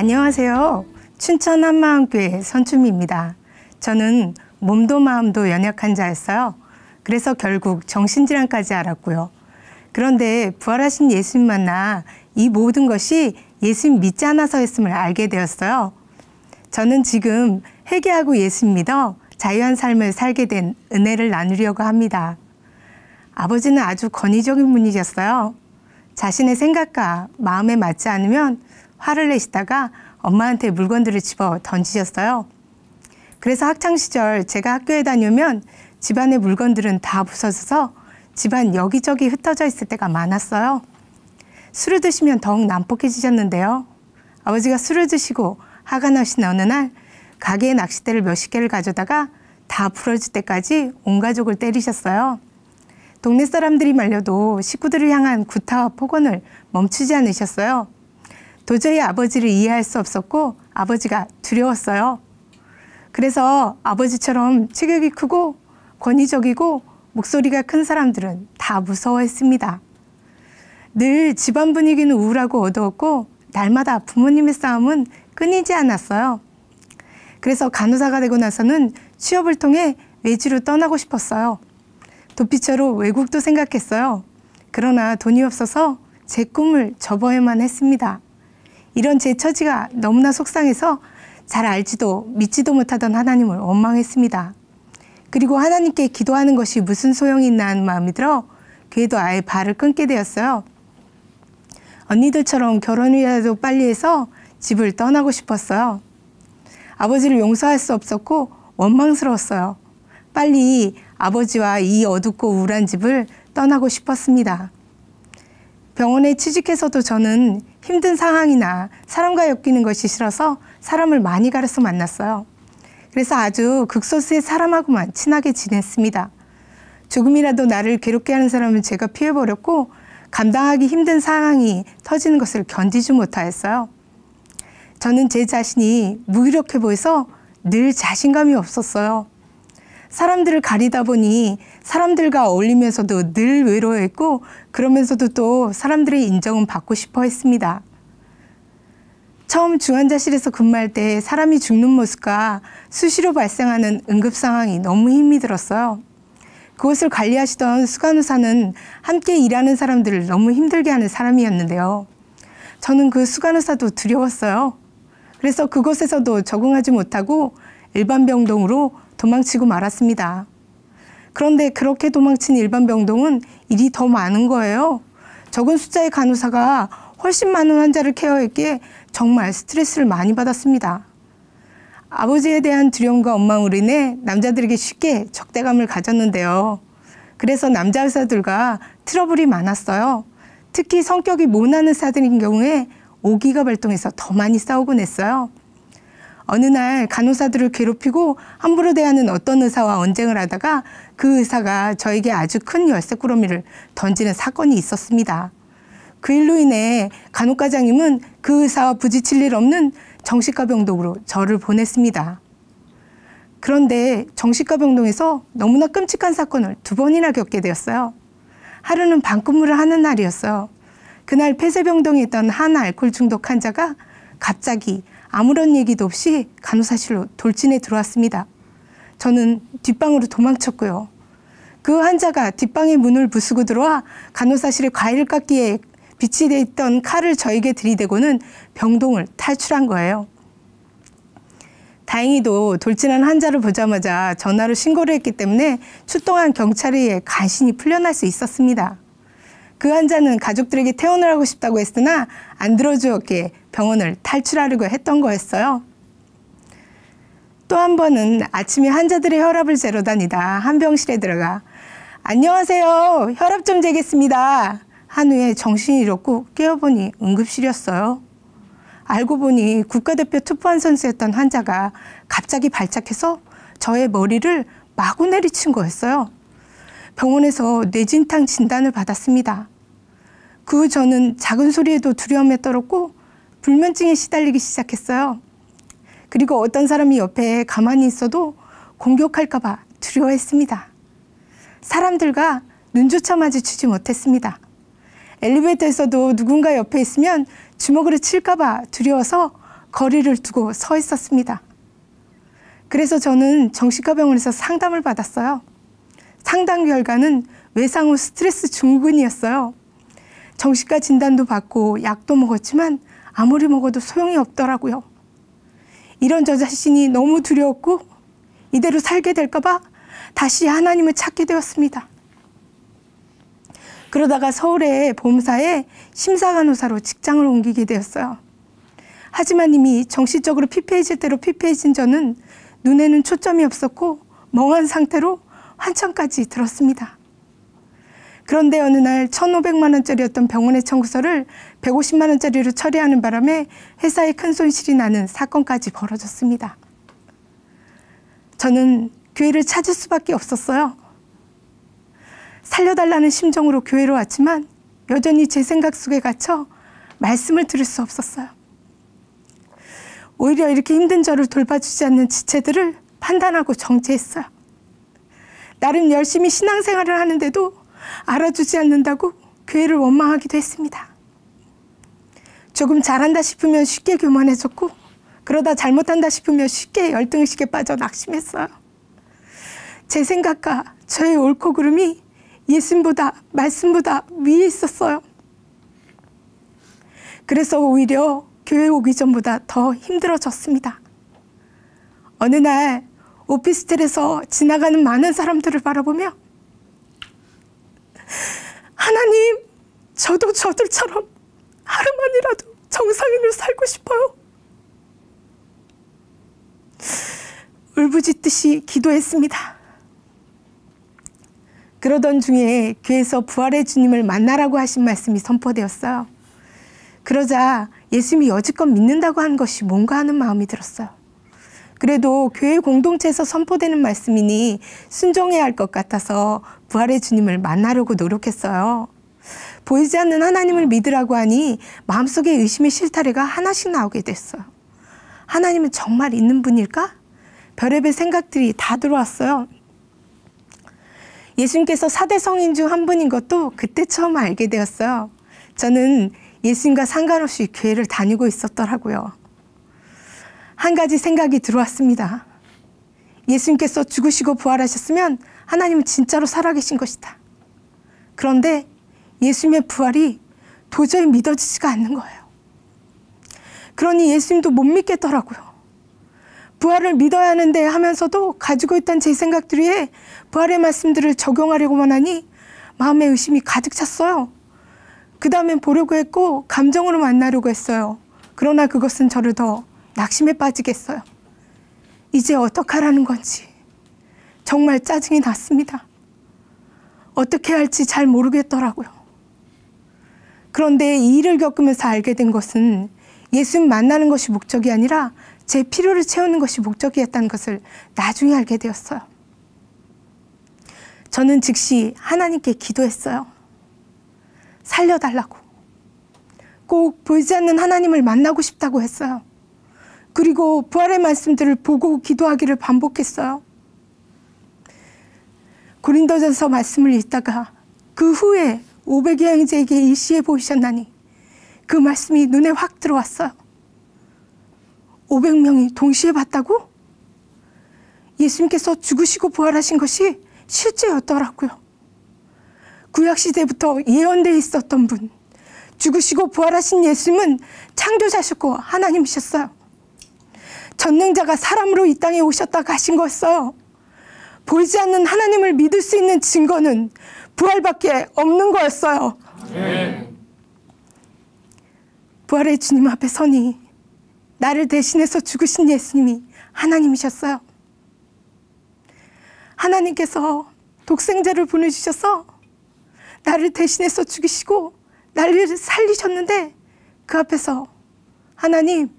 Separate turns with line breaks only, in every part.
안녕하세요. 춘천 한마음교회 선춤입니다. 저는 몸도 마음도 연약한 자였어요. 그래서 결국 정신질환까지 앓았고요. 그런데 부활하신 예수님 만나 이 모든 것이 예수님 믿지 않아서였음을 알게 되었어요. 저는 지금 회개하고 예수님 믿어 자유한 삶을 살게 된 은혜를 나누려고 합니다. 아버지는 아주 권위적인 분이셨어요. 자신의 생각과 마음에 맞지 않으면 화를 내시다가 엄마한테 물건들을 집어 던지셨어요. 그래서 학창시절 제가 학교에 다녀오면 집안의 물건들은 다 부서져서 집안 여기저기 흩어져 있을 때가 많았어요. 술을 드시면 더욱 난폭해지셨는데요. 아버지가 술을 드시고 화가 나신 어느 날 가게에 낚싯대를 몇십 개를 가져다가 다 부러질 때까지 온 가족을 때리셨어요. 동네 사람들이 말려도 식구들을 향한 구타와 폭언을 멈추지 않으셨어요. 도저히 아버지를 이해할 수 없었고 아버지가 두려웠어요. 그래서 아버지처럼 체격이 크고 권위적이고 목소리가 큰 사람들은 다 무서워했습니다. 늘 집안 분위기는 우울하고 어두웠고 날마다 부모님의 싸움은 끊이지 않았어요. 그래서 간호사가 되고 나서는 취업을 통해 외지로 떠나고 싶었어요. 도피처로 외국도 생각했어요. 그러나 돈이 없어서 제 꿈을 접어야만 했습니다. 이런 제 처지가 너무나 속상해서 잘 알지도 믿지도 못하던 하나님을 원망했습니다. 그리고 하나님께 기도하는 것이 무슨 소용이 있나 하는 마음이 들어 교회도 아예 발을 끊게 되었어요. 언니들처럼 결혼이라도 빨리 해서 집을 떠나고 싶었어요. 아버지를 용서할 수 없었고 원망스러웠어요. 빨리 아버지와 이 어둡고 우울한 집을 떠나고 싶었습니다. 병원에 취직해서도 저는 힘든 상황이나 사람과 엮이는 것이 싫어서 사람을 많이 가려서 만났어요. 그래서 아주 극소수의 사람하고만 친하게 지냈습니다. 조금이라도 나를 괴롭게 하는 사람은 제가 피해버렸고 감당하기 힘든 상황이 터지는 것을 견디지 못하였어요. 저는 제 자신이 무기력해 보여서 늘 자신감이 없었어요. 사람들을 가리다 보니 사람들과 어울리면서도 늘 외로워했고 그러면서도 또 사람들의 인정은 받고 싶어 했습니다. 처음 중환자실에서 근무할 때 사람이 죽는 모습과 수시로 발생하는 응급 상황이 너무 힘이 들었어요. 그곳을 관리하시던 수간호사는 함께 일하는 사람들을 너무 힘들게 하는 사람이었는데요. 저는 그 수간호사도 두려웠어요. 그래서 그곳에서도 적응하지 못하고 일반 병동으로 도망치고 말았습니다. 그런데 그렇게 도망친 일반 병동은 일이 더 많은 거예요. 적은 숫자의 간호사가 훨씬 많은 환자를 케어했기에 정말 스트레스를 많이 받았습니다. 아버지에 대한 두려움과 원망으로 인해 남자들에게 쉽게 적대감을 가졌는데요. 그래서 남자 의사들과 트러블이 많았어요. 특히 성격이 모난 의사들인 경우에 오기가 발동해서 더 많이 싸우곤 했어요. 어느 날 간호사들을 괴롭히고 함부로 대하는 어떤 의사와 언쟁을 하다가 그 의사가 저에게 아주 큰 열쇠꾸러미를 던지는 사건이 있었습니다. 그 일로 인해 간호과장님은 그 의사와 부딪힐 일 없는 정신과 병동으로 저를 보냈습니다. 그런데 정신과 병동에서 너무나 끔찍한 사건을 2번이나 겪게 되었어요. 하루는 밤근무를 하는 날이었어요. 그날 폐쇄병동에 있던 한 알코올 중독 환자가 갑자기 아무런 얘기도 없이 간호사실로 돌진해 들어왔습니다. 저는 뒷방으로 도망쳤고요. 그 환자가 뒷방의 문을 부수고 들어와 간호사실에 과일 깎기에 비치되어 있던 칼을 저에게 들이대고는 병동을 탈출한 거예요. 다행히도 돌진한 환자를 보자마자 전화로 신고를 했기 때문에 출동한 경찰에 의해 간신히 풀려날 수 있었습니다. 그 환자는 가족들에게 퇴원을 하고 싶다고 했으나 안 들어주었기에 병원을 탈출하려고 했던 거였어요. 또 한 번은 아침에 환자들의 혈압을 재러 다니다 한 병실에 들어가 안녕하세요. 혈압 좀 재겠습니다. 한 후에 정신이 잃었고 깨어보니 응급실이었어요. 알고 보니 국가대표 투포한 선수였던 환자가 갑자기 발작해서 저의 머리를 마구 내리친 거였어요. 병원에서 뇌진탕 진단을 받았습니다. 그 후 저는 작은 소리에도 두려움에 떨었고 불면증에 시달리기 시작했어요. 그리고 어떤 사람이 옆에 가만히 있어도 공격할까 봐 두려워했습니다. 사람들과 눈조차 마주치지 못했습니다. 엘리베이터에서도 누군가 옆에 있으면 주먹으로 칠까 봐 두려워서 거리를 두고 서 있었습니다. 그래서 저는 정신과 병원에서 상담을 받았어요. 상담 결과는 외상 후 스트레스 증후군이었어요. 정신과 진단도 받고 약도 먹었지만 아무리 먹어도 소용이 없더라고요. 이런 저 자신이 너무 두려웠고 이대로 살게 될까 봐 다시 하나님을 찾게 되었습니다. 그러다가 서울의 보험사에 심사간호사로 직장을 옮기게 되었어요. 하지만 이미 정신적으로 피폐해질 대로 피폐해진 저는 눈에는 초점이 없었고 멍한 상태로 환청까지 들었습니다. 그런데 어느 날 1,500만 원짜리였던 병원의 청구서를 150만 원짜리로 처리하는 바람에 회사에 큰 손실이 나는 사건까지 벌어졌습니다. 저는 교회를 찾을 수밖에 없었어요. 살려달라는 심정으로 교회로 왔지만 여전히 제 생각 속에 갇혀 말씀을 들을 수 없었어요. 오히려 이렇게 힘든 저를 돌봐주지 않는 지체들을 판단하고 정죄했어요. 나름 열심히 신앙생활을 하는데도 알아주지 않는다고 교회를 원망하기도 했습니다. 조금 잘한다 싶으면 쉽게 교만해졌고 그러다 잘못한다 싶으면 쉽게 열등의식에 빠져 낙심했어요. 제 생각과 저의 옳고 그름이 예수님보다 말씀보다 위에 있었어요. 그래서 오히려 교회 오기 전보다 더 힘들어졌습니다. 어느 날 오피스텔에서 지나가는 많은 사람들을 바라보며 하나님, 저도 저들처럼 하루만이라도 정상인으로 살고 싶어요. 울부짖듯이 기도했습니다. 그러던 중에 교회에서 부활의 주님을 만나라고 하신 말씀이 선포되었어요. 그러자 예수님이 여지껏 믿는다고 하는 것이 뭔가 하는 마음이 들었어요. 그래도 교회 공동체에서 선포되는 말씀이니 순종해야 할 것 같아서 부활의 주님을 만나려고 노력했어요. 보이지 않는 하나님을 믿으라고 하니 마음속에 의심의 실타래가 하나씩 나오게 됐어요. 하나님은 정말 있는 분일까? 별의별 생각들이 다 들어왔어요. 예수님께서 4대 성인 중 한 분인 것도 그때 처음 알게 되었어요. 저는 예수님과 상관없이 교회를 다니고 있었더라고요. 한 가지 생각이 들어왔습니다. 예수님께서 죽으시고 부활하셨으면 하나님은 진짜로 살아계신 것이다. 그런데 예수님의 부활이 도저히 믿어지지가 않는 거예요. 그러니 예수님도 못 믿겠더라고요. 부활을 믿어야 하는데 하면서도 가지고 있던 제 생각들에 부활의 말씀들을 적용하려고만 하니 마음에 의심이 가득 찼어요. 그 다음엔 보려고 했고 감정으로 만나려고 했어요. 그러나 그것은 저를 더 낙심에 빠지게 했어요. 이제 어떡하라는 건지 정말 짜증이 났습니다. 어떻게 할지 잘 모르겠더라고요. 그런데 이 일을 겪으면서 알게 된 것은 예수님 만나는 것이 목적이 아니라 제 필요를 채우는 것이 목적이었다는 것을 나중에 알게 되었어요. 저는 즉시 하나님께 기도했어요. 살려달라고. 꼭 보이지 않는 하나님을 만나고 싶다고 했어요. 그리고 부활의 말씀들을 보고 기도하기를 반복했어요. 고린도전서 말씀을 읽다가 그 후에 500의 형제에게 일시에 보이셨나니 그 말씀이 눈에 확 들어왔어요. 500명이 동시에 봤다고? 예수님께서 죽으시고 부활하신 것이 실제였더라고요. 구약시대부터 예언되어 있었던 분, 죽으시고 부활하신 예수님은 창조자셨고 하나님이셨어요. 전능자가 사람으로 이 땅에 오셨다 가신 거였어요. 보이지 않는 하나님을 믿을 수 있는 증거는 부활밖에 없는 거였어요. 부활의 주님 앞에 서니 나를 대신해서 죽으신 예수님이 하나님이셨어요. 하나님께서 독생자를 보내주셔서 나를 대신해서 죽이시고 나를 살리셨는데 그 앞에서 하나님,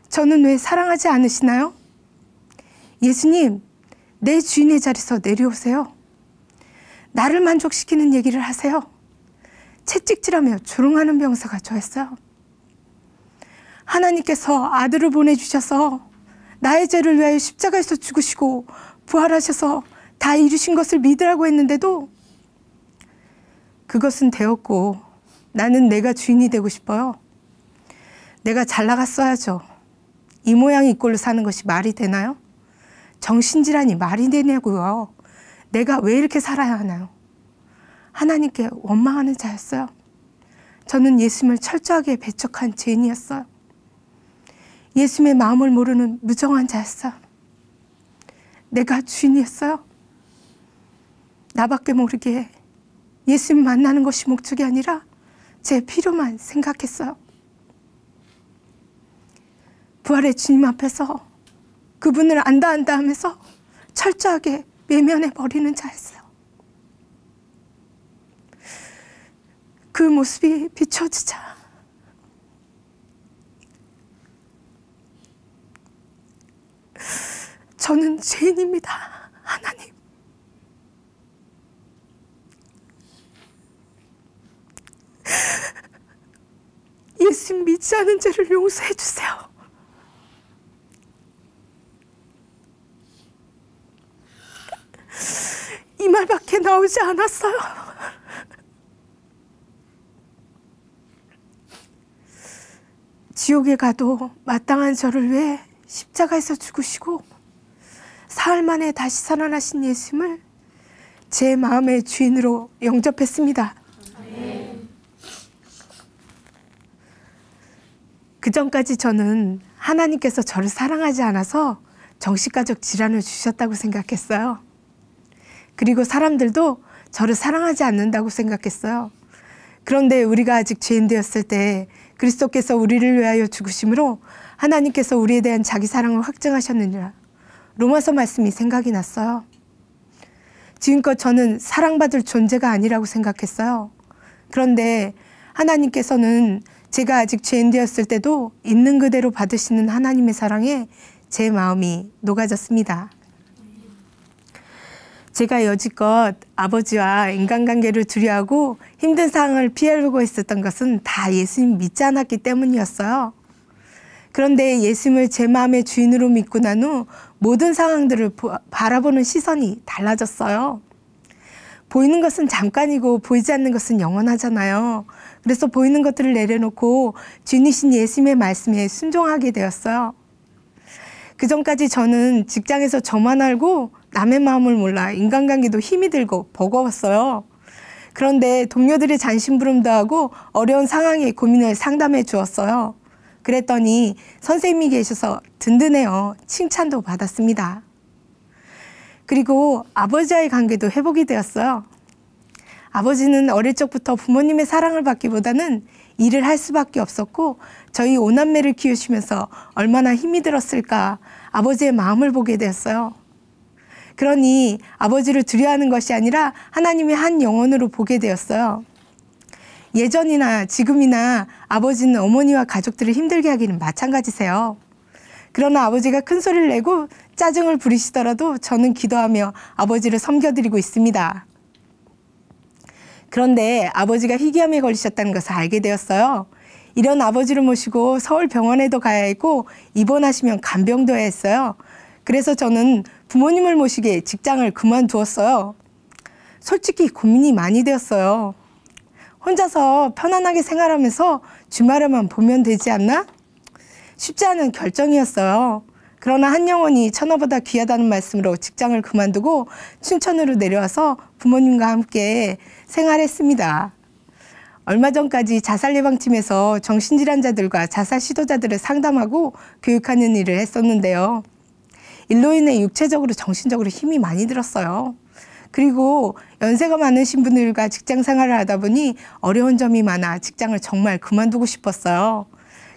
저는 왜 사랑하지 않으시나요? 예수님, 내 주인의 자리에서 내려오세요. 나를 만족시키는 얘기를 하세요. 채찍질하며 조롱하는 병사가 저였어요. 하나님께서 아들을 보내주셔서 나의 죄를 위하여 십자가에서 죽으시고 부활하셔서 다 이루신 것을 믿으라고 했는데도 그것은 되었고 나는 내가 주인이 되고 싶어요. 내가 잘 나갔어야죠. 이 모양 이 꼴로 사는 것이 말이 되나요? 정신질환이 말이 되냐고요. 내가 왜 이렇게 살아야 하나요? 하나님께 원망하는 자였어요. 저는 예수님을 철저하게 배척한 죄인이었어요. 예수님의 마음을 모르는 무정한 자였어요. 내가 주인이었어요. 나밖에 모르게 예수님 만나는 것이 목적이 아니라 제 필요만 생각했어요. 부활의 주님 앞에서 그분을 안다 하면서 철저하게 외면해 버리는 자였어요. 그 모습이 비춰지자 저는 죄인입니다. 하나님, 예수님 믿지 않은 죄를 용서해 주세요. 이 말밖에 나오지 않았어요. 지옥에 가도 마땅한 저를 위해 십자가에서 죽으시고 사흘 만에 다시 살아나신 예수님을 제 마음의 주인으로 영접했습니다. 그전까지 저는 하나님께서 저를 사랑하지 않아서 정신과적 질환을 주셨다고 생각했어요. 그리고 사람들도 저를 사랑하지 않는다고 생각했어요. 그런데 우리가 아직 죄인 되었을 때 그리스도께서 우리를 위하여 죽으심으로 하나님께서 우리에 대한 자기 사랑을 확증하셨느니라. 로마서 말씀이 생각이 났어요. 지금껏 저는 사랑받을 존재가 아니라고 생각했어요. 그런데 하나님께서는 제가 아직 죄인 되었을 때도 있는 그대로 받으시는 하나님의 사랑에 제 마음이 녹아졌습니다. 제가 여지껏 아버지와 인간관계를 두려워하고 힘든 상황을 피하려고 했었던 것은 다 예수님 믿지 않았기 때문이었어요. 그런데 예수님을 제 마음의 주인으로 믿고 난 후 모든 상황들을 바라보는 시선이 달라졌어요. 보이는 것은 잠깐이고 보이지 않는 것은 영원하잖아요. 그래서 보이는 것들을 내려놓고 주인이신 예수님의 말씀에 순종하게 되었어요. 그전까지 저는 직장에서 저만 알고 남의 마음을 몰라 인간관계도 힘이 들고 버거웠어요. 그런데 동료들의 잔심부름도 하고 어려운 상황의 고민을 상담해 주었어요. 그랬더니 선생님이 계셔서 든든해요. 칭찬도 받았습니다. 그리고 아버지와의 관계도 회복이 되었어요. 아버지는 어릴 적부터 부모님의 사랑을 받기보다는 일을 할 수밖에 없었고 저희 5남매를 키우시면서 얼마나 힘이 들었을까 아버지의 마음을 보게 되었어요. 그러니 아버지를 두려워하는 것이 아니라 하나님의 한 영혼으로 보게 되었어요. 예전이나 지금이나 아버지는 어머니와 가족들을 힘들게 하기는 마찬가지세요. 그러나 아버지가 큰 소리를 내고 짜증을 부리시더라도 저는 기도하며 아버지를 섬겨드리고 있습니다. 그런데 아버지가 희귀암에 걸리셨다는 것을 알게 되었어요. 이런 아버지를 모시고 서울 병원에도 가야 했고 입원하시면 간병도 해야 했어요. 그래서 저는 부모님을 모시게 직장을 그만두었어요. 솔직히 고민이 많이 되었어요. 혼자서 편안하게 생활하면서 주말에만 보면 되지 않나? 쉽지 않은 결정이었어요. 그러나 한 영혼이 천하보다 귀하다는 말씀으로 직장을 그만두고 춘천으로 내려와서 부모님과 함께 생활했습니다. 얼마 전까지 자살예방팀에서 정신질환자들과 자살 시도자들을 상담하고 교육하는 일을 했었는데요. 일로 인해 육체적으로 정신적으로 힘이 많이 들었어요. 그리고 연세가 많으신 분들과 직장 생활을 하다 보니 어려운 점이 많아 직장을 정말 그만두고 싶었어요.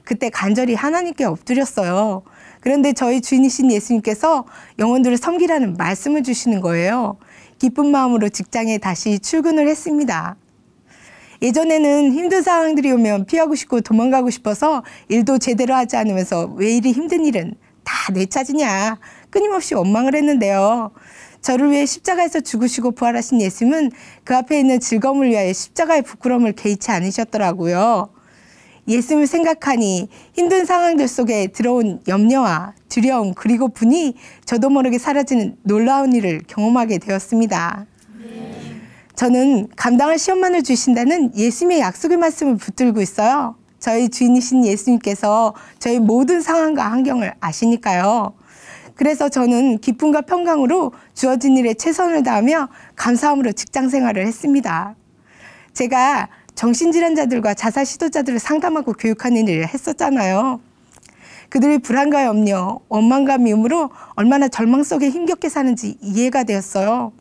그때 간절히 하나님께 엎드렸어요. 그런데 저희 주인이신 예수님께서 영혼들을 섬기라는 말씀을 주시는 거예요. 기쁜 마음으로 직장에 다시 출근을 했습니다. 예전에는 힘든 상황들이 오면 피하고 싶고 도망가고 싶어서 일도 제대로 하지 않으면서 왜 이리 힘든 일은 다 내 차지냐 끊임없이 원망을 했는데요. 저를 위해 십자가에서 죽으시고 부활하신 예수님은 그 앞에 있는 즐거움을 위하여 십자가의 부끄러움을 개의치 않으셨더라고요. 예수님을 생각하니 힘든 상황들 속에 들어온 염려와 두려움 그리고 분이 저도 모르게 사라지는 놀라운 일을 경험하게 되었습니다. 저는 감당할 시험만을 주신다는 예수님의 약속의 말씀을 붙들고 있어요. 저희 주인이신 예수님께서 저희 모든 상황과 환경을 아시니까요. 그래서 저는 기쁨과 평강으로 주어진 일에 최선을 다하며 감사함으로 직장 생활을 했습니다. 제가 정신질환자들과 자살 시도자들을 상담하고 교육하는 일을 했었잖아요. 그들의 불안과 염려, 원망과 미움으로 얼마나 절망 속에 힘겹게 사는지 이해가 되었어요.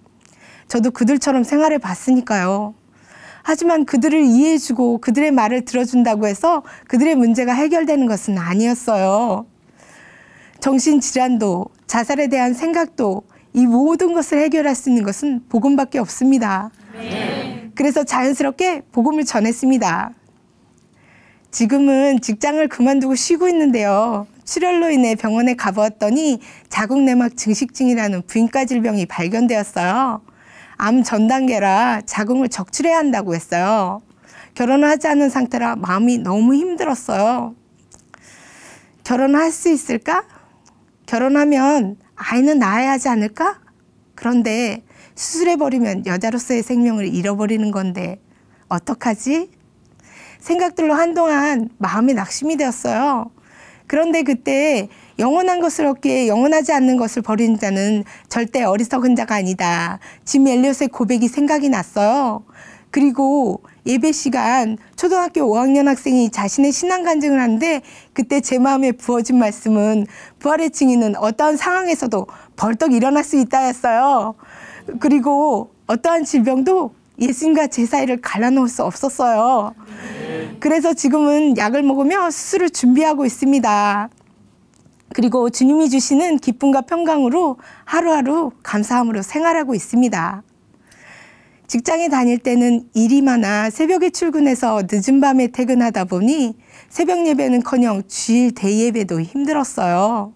저도 그들처럼 생활해 봤으니까요. 하지만 그들을 이해해주고 그들의 말을 들어준다고 해서 그들의 문제가 해결되는 것은 아니었어요. 정신질환도 자살에 대한 생각도 이 모든 것을 해결할 수 있는 것은 복음밖에 없습니다. 그래서 자연스럽게 복음을 전했습니다. 지금은 직장을 그만두고 쉬고 있는데요. 출혈로 인해 병원에 가보았더니 자궁내막 증식증이라는 부인과 질병이 발견되었어요. 암 전 단계라 자궁을 적출해야 한다고 했어요. 결혼을 하지 않은 상태라 마음이 너무 힘들었어요. 결혼할 수 있을까? 결혼하면 아이는 낳아야 하지 않을까? 그런데 수술해버리면 여자로서의 생명을 잃어버리는 건데 어떡하지? 생각들로 한동안 마음이 낙심이 되었어요. 그런데 그때 영원한 것을 얻기에 영원하지 않는 것을 버리는 자는 절대 어리석은 자가 아니다. 짐 엘리엇의 고백이 생각이 났어요. 그리고 예배 시간 초등학교 5학년 학생이 자신의 신앙 간증을 하는데 그때 제 마음에 부어진 말씀은 부활의 증인은 어떠한 상황에서도 벌떡 일어날 수 있다였어요. 그리고 어떠한 질병도 예수님과 제 사이를 갈라놓을 수 없었어요. 그래서 지금은 약을 먹으며 수술을 준비하고 있습니다. 그리고 주님이 주시는 기쁨과 평강으로 하루하루 감사함으로 생활하고 있습니다. 직장에 다닐 때는 일이 많아 새벽에 출근해서 늦은 밤에 퇴근하다 보니 새벽 예배는커녕 주일 대예배도 힘들었어요.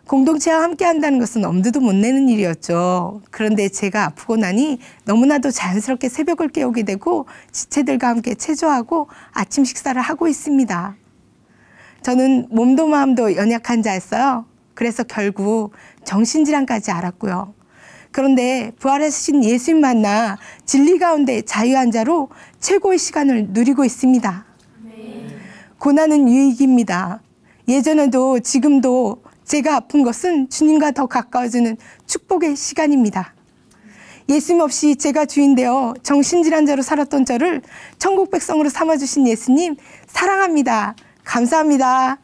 공동체와 함께 한다는 것은 엄두도 못 내는 일이었죠. 그런데 제가 아프고 나니 너무나도 자연스럽게 새벽을 깨우게 되고 지체들과 함께 체조하고 아침 식사를 하고 있습니다. 저는 몸도 마음도 연약한 자였어요. 그래서 결국 정신질환까지 앓았고요. 그런데 부활하신 예수님 만나 진리 가운데 자유한 자로 최고의 시간을 누리고 있습니다. 고난은 유익입니다. 예전에도 지금도 제가 아픈 것은 주님과 더 가까워지는 축복의 시간입니다. 예수님 없이 제가 주인되어 정신질환자로 살았던 저를 천국 백성으로 삼아주신 예수님 사랑합니다. 감사합니다.